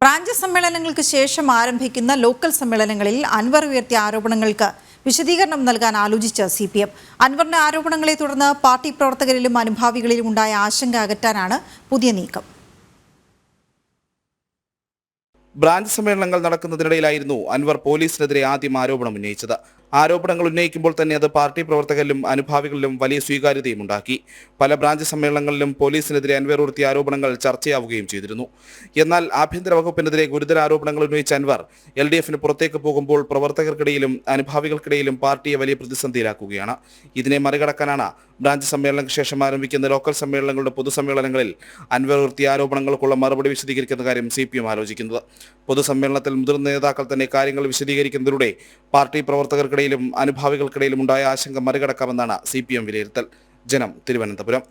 Branch സമ്മേളനങ്ങൾക്ക് ശേഷം ആരംഭിക്കുന്ന local സമ്മേളനങ്ങളിൽ അൻവർ ഉയർത്തിയ ആരോപണങ്ങൾക്ക് വിശദീകരണം നൽകാൻ ആലോചിച്ച CPM. അൻവറിന്റെ ആരോപണങ്ങളെ തുടർന്ന് പാർട്ടി പ്രവർത്തകരിലും അനുഭാവികളിലും ഉണ്ടായ ആശങ്ക അകറ്റാനാണ് പുതിയ നീക്കം. ബ്രാഞ്ച് സമ്മേളനങ്ങൾ നടക്കുന്നതിനിടയിലായിരുന്നു അൻവർ പോലീസിനെതിരെ ആദ്യം ആരോപണം ഉന്നയിച്ചത്. ആരോപണങ്ങൾ ഉന്നയിക്കുമ്പോൾ തന്നെ അത് പാർട്ടി പ്രവർത്തകരിലും അനുഭാവികളിലും വലിയ സ്വീകാര്യതയും ഉണ്ടാക്കി. പല ബ്രാഞ്ച് സമ്മേളനങ്ങളിലും പോലീസിനെതിരെ അൻവർ ഉയർത്തിയ ആരോപണങ്ങൾ ചർച്ചയാവുകയും ചെയ്തിരുന്നു. എന്നാൽ ആഭ്യന്തര വകുപ്പിനെതിരെ ഗുരുതര ആരോപണങ്ങൾ ഉന്നയിച്ച അൻവർ LDFന് പുറത്തേക്ക് പോകുമ്പോൾ പ്രവർത്തകർക്കിടയിലും അനുഭാവികൾക്കിടയിലും പാർട്ടിയെ വലിയ പ്രതിസന്ധിയിലാക്കുകയാണ്. ഇതിനെ മറികടക്കാനാണ് ബ്രാഞ്ച് സമ്മേളനങ്ങൾക്ക് ശേഷം ആരംഭിക്കുന്ന ലോക്കൽ സമ്മേളനങ്ങളുടെ പൊതുസമ്മേളനങ്ങളിൽ അൻവർ ഉയർത്തിയ ആരോപണങ്ങൾക്കുള്ള മറുപടി വിശദീകരിക്കുന്ന കാര്യം CPM ആലോചിക്കുന്നത്. പൊതുസമ്മേളനത്തിൽ മുതിർന്ന നേതാക്കൾ തന്നെ കാര്യങ്ങൾ വിശദീകരിക്കുന്നതിലൂടെ പാർട്ടി പ്രവർത്തകർക്കിടയിലും അനുഭാവികൾക്കിടയിലും ഉണ്ടായ ആശങ്ക മറികടക്കാമെന്നാണ് CPM വിലയിരുത്തൽ. ജനം, തിരുവനന്തപുരം.